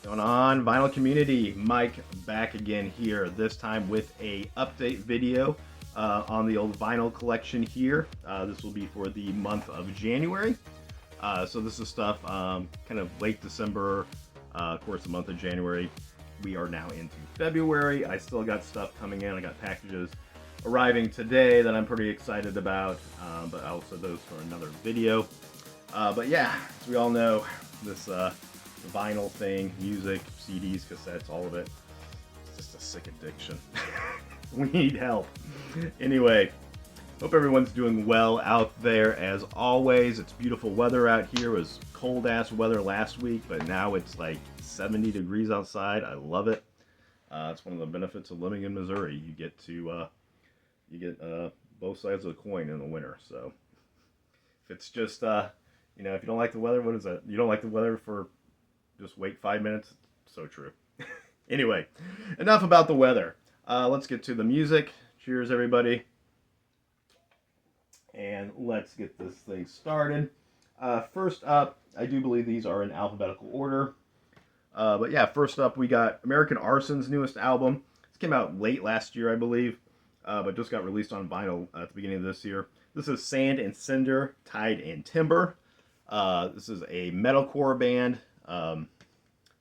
Going on, vinyl community? Mike back again here. This time with a update video on the old vinyl collection here. This will be for the month of January. So this is stuff kind of late December. Of course, the month of January. We are now into February. I still got stuff coming in. I got packages arriving today that I'm pretty excited about. But I'll save those for another video. But yeah, as we all know, this vinyl thing, music, CDs, cassettes, all of it, it's just a sick addiction. We need help. Anyway, hope everyone's doing well out there as always. It's beautiful weather out here. It was cold ass weather last week, but now it's like 70 degrees outside. I love it. It's one of the benefits of living in Missouri. You get both sides of the coin in the winter. So if it's just if you don't like the weather, what is that? You don't like the weather for just wait 5 minutes? So true. Anyway, enough about the weather. Let's get to the music. Cheers, everybody. And let's get this thing started. First up, I do believe these are in alphabetical order. But yeah, first up we got American Arson's newest album. This came out late last year, I believe, but just got released on vinyl at the beginning of this year. This is Sand and Cinder, Tide and Timber. This is a metalcore band.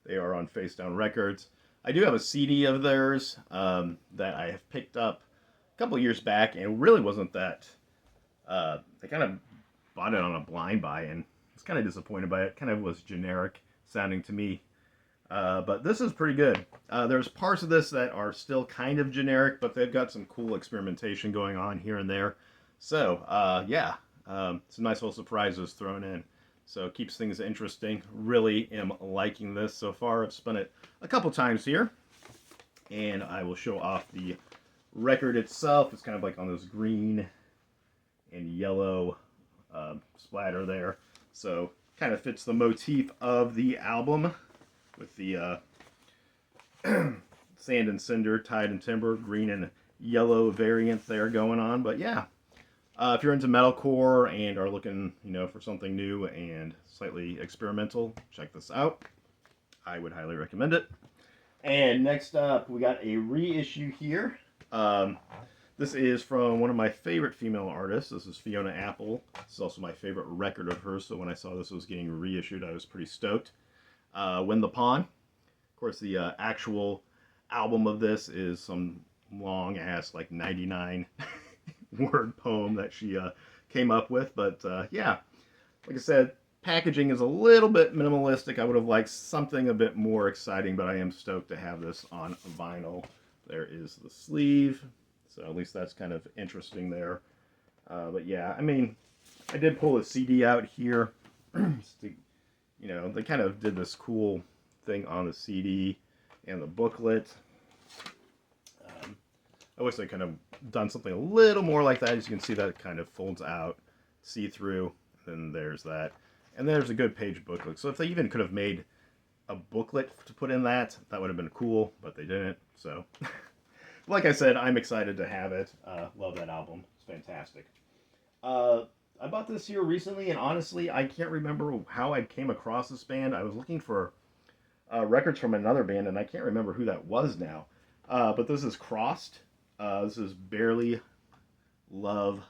They are on Face Down Records. I do have a CD of theirs that I have picked up a couple years back and really wasn't that... I kind of bought it on a blind buy and was kind of disappointed by it. Kind of was generic sounding to me. But this is pretty good. There's parts of this that are still kind of generic, but they've got some cool experimentation going on here and there. So, yeah, some nice little surprises thrown in. So it keeps things interesting. Really am liking this so far. I've spun it a couple times here. And I will show off the record itself. It's kind of like on this green and yellow splatter there. So kind of fits the motif of the album with the Sand and Cinder, Tide and Timber, green and yellow variant there going on. But yeah. If you're into metalcore and are looking, for something new and slightly experimental, check this out. I would highly recommend it. And next up, we got a reissue here. This is from one of my favorite female artists. This is Fiona Apple. This is also my favorite record of hers, so when I saw this was getting reissued, I was pretty stoked. Win the Pawn. Of course, the actual album of this is some long-ass, like 99... word poem that she came up with, but yeah, like I said, packaging is a little bit minimalistic. I would have liked something a bit more exciting, but I am stoked to have this on vinyl. There is the sleeve, so at least that's kind of interesting there. But yeah, I mean, I did pull a CD out here. They kind of did this cool thing on the CD and the booklet. I wish they could have done something a little more like that. As you can see, that kind of folds out, see-through, and there's that. And there's a good page booklet. So if they even could have made a booklet to put in that would have been cool, but they didn't. So, like I said, I'm excited to have it. Love that album. It's fantastic. I bought this here recently, and honestly, I can't remember how I came across this band. I was looking for records from another band, and I can't remember who that was now. But this is Crossed. This is Barely Love.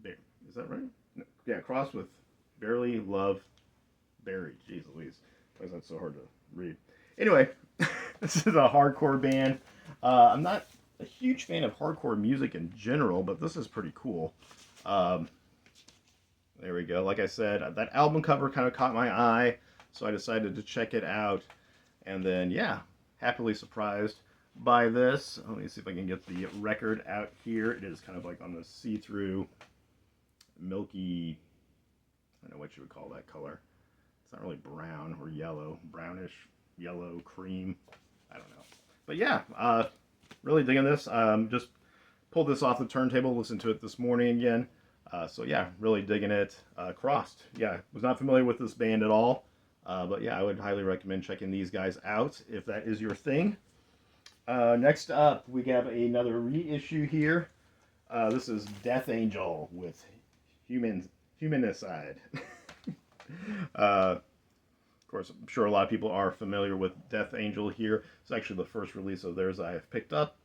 Is that right? No. Yeah, Crossed with Barely Love Buried. Jeez Louise. Why is that so hard to read? Anyway, this is a hardcore band. I'm not a huge fan of hardcore music in general, but this is pretty cool. There we go. Like I said, that album cover kind of caught my eye, so I decided to check it out. And then, yeah, happily surprised by this. Let me see if I can get the record out here. It is kind of like on the see-through milky, I don't know what you would call that color. It's not really brown or yellow, brownish yellow cream. I don't know. But yeah, really digging this. Just pulled this off the turntable, listened to it this morning again. So yeah, really digging it. Crossed. Yeah, was not familiar with this band at all. But yeah, I would highly recommend checking these guys out if that is your thing. Next up, we have another reissue here. This is Death Angel with Humanicide. course, I'm sure a lot of people are familiar with Death Angel here. It's actually the first release of theirs I have picked up.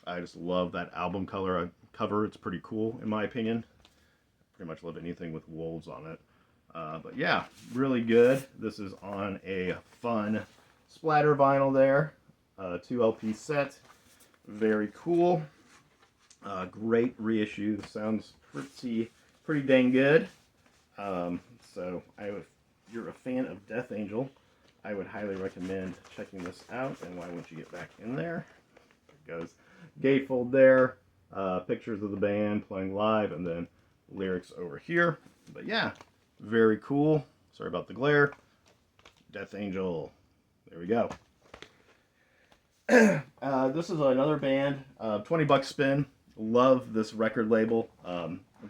I just love that album cover. It's pretty cool, in my opinion. Pretty much love anything with wolves on it. But yeah, really good. This is on a fun splatter vinyl there. 2 LP set. Very cool. Great reissue. Sounds pretty dang good. So if you're a fan of Death Angel, I would highly recommend checking this out. And why won't you get back in there? There it goes. Gatefold there. Pictures of the band playing live, and then lyrics over here. But yeah, very cool. Sorry about the glare. Death Angel. There we go. This is another band. $20 spin. Love this record label.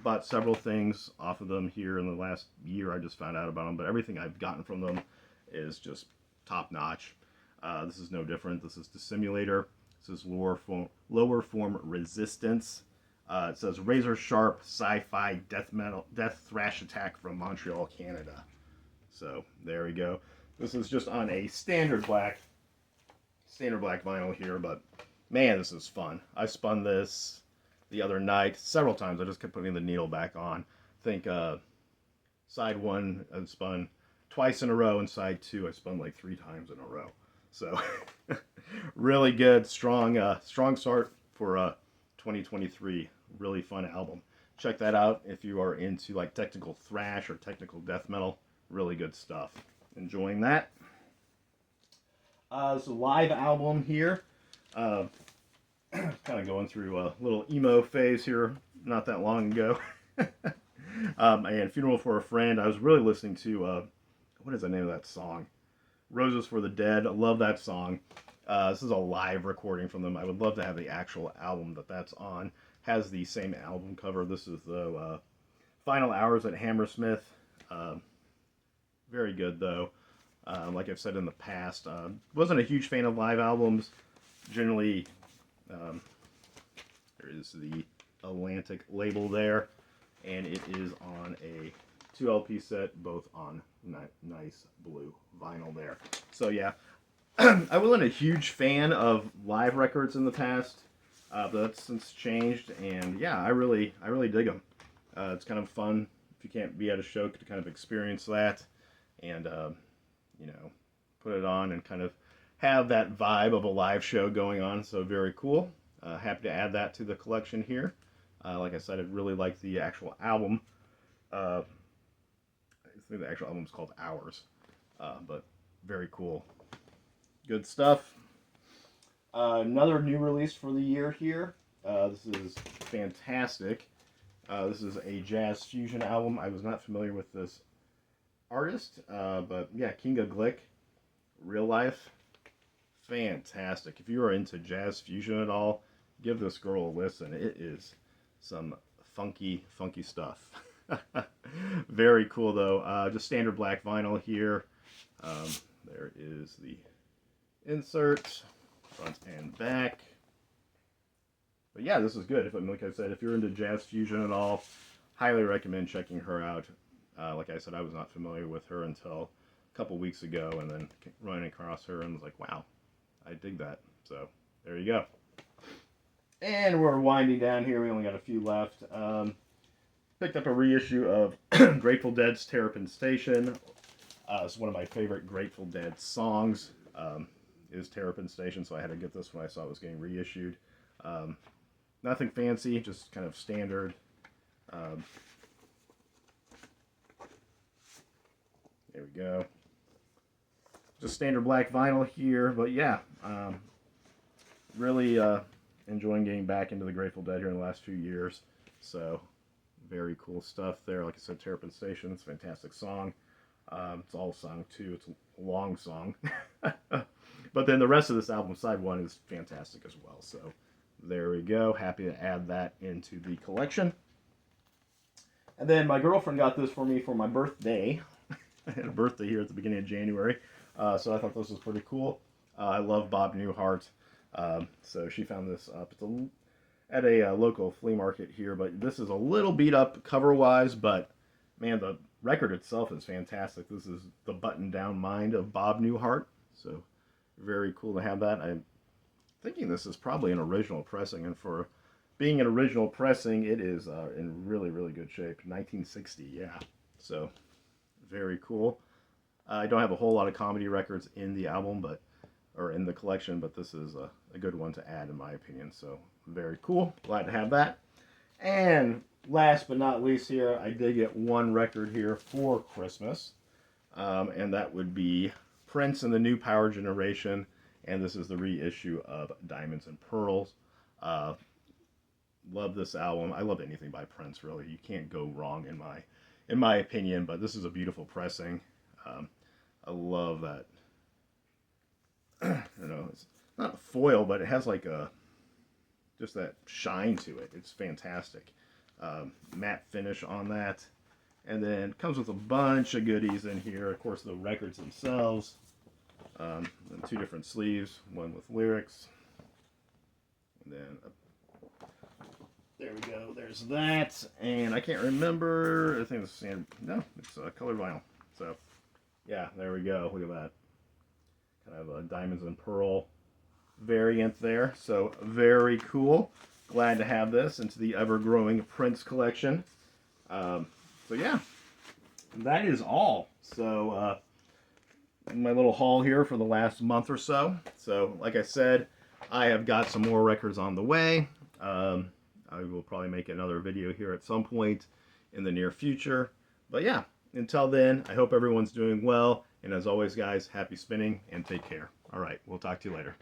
Bought several things off of them here in the last year. I just found out about them, but everything I've gotten from them is just top notch. This is no different. This is Dissimulator. This is lower form Resistance. It says razor sharp sci-fi death thrash attack from Montreal, Canada. So there we go. This is just on a standard black vinyl here, but man, this is fun. I spun this the other night several times. I just kept putting the needle back on. I think side 1 I spun twice in a row, and side 2 I spun like 3 times in a row. So really good, strong start for 2023. Really fun album. Check that out if you are into like technical thrash or technical death metal. Really good stuff. Enjoying that. It's a live album here. Kind of going through a little emo phase here not that long ago. And Funeral for a Friend. I was really listening to, what is the name of that song? Roses for the Dead. I love that song. This is a live recording from them. I would love to have the actual album that's on. Has the same album cover. This is the Final Hours at Hammersmith. Very good though. Like I've said in the past, wasn't a huge fan of live albums. Generally, there is the Atlantic label there, and it is on a 2 LP set, both on nice blue vinyl there. So yeah, I wasn't a huge fan of live records in the past, but that's since changed, and yeah, I really dig them. It's kind of fun if you can't be at a show to kind of experience that, and you know, put it on and kind of have that vibe of a live show going on. So very cool. Happy to add that to the collection here. Like I said, I really like the actual album. I think the actual album is called Hours, but very cool. Good stuff. Another new release for the year here. This is fantastic. This is a jazz fusion album. I was not familiar with this artist, but yeah, Kinga Glick, Real Life, fantastic. If you are into jazz fusion at all, give this girl a listen. It is some funky stuff. Very cool though. Just standard black vinyl here. There is the insert, front and back. But yeah, this is good. Like I said, if you're into jazz fusion at all, highly recommend checking her out. Like I said, I was not familiar with her until a couple weeks ago, and then running across her and was like, wow, I dig that. So there you go. And we're winding down here. We only got a few left. Picked up a reissue of Grateful Dead's Terrapin Station. It's one of my favorite Grateful Dead songs, is Terrapin Station, so I had to get this when I saw it was getting reissued. Nothing fancy, just kind of standard. There we go. Just standard black vinyl here, but yeah, really enjoying getting back into the Grateful Dead here in the last few years. So very cool stuff there. Like I said, Terrapin Station, it's a fantastic song. It's all sung too. It's a long song. But then the rest of this album, side 1, is fantastic as well. So there we go. Happy to add that into the collection. And then my girlfriend got this for me for my birthday. I had a birthday here at the beginning of January. So I thought this was pretty cool. I love Bob Newhart. So she found this up at a local flea market here. But this is a little beat up cover-wise, but man, the record itself is fantastic. This is The Button Down Mind of Bob Newhart. So very cool to have that. I'm thinking this is probably an original pressing, and for being an original pressing, it is in really, really good shape. 1960, yeah. So very cool. I don't have a whole lot of comedy records in the album, or in the collection, but this is a good one to add in my opinion. So very cool. Glad to have that. And last but not least here, I did get one record here for Christmas, and that would be Prince and the New Power Generation, and this is the reissue of Diamonds and Pearls. Uh, love this album. I love anything by Prince, really. You can't go wrong in my opinion, but this is a beautiful pressing. I love that. It's not a foil, but it has like just that shine to it. It's fantastic. Matte finish on that. And then it comes with a bunch of goodies in here. Of course, the records themselves. And two different sleeves, one with lyrics. And then there we go. There's that. And I can't remember. I think it's standard. No, it's colored vinyl. So yeah, there we go. Look at that. Kind of a diamonds and pearl variant there. So very cool. Glad to have this into the ever-growing Prince collection. So yeah, that is all. So my little haul here for the last month or so. So like I said, I have got some more records on the way. I will probably make another video here at some point in the near future. But yeah, until then, I hope everyone's doing well. And as always, guys, happy spinning and take care. All right, we'll talk to you later.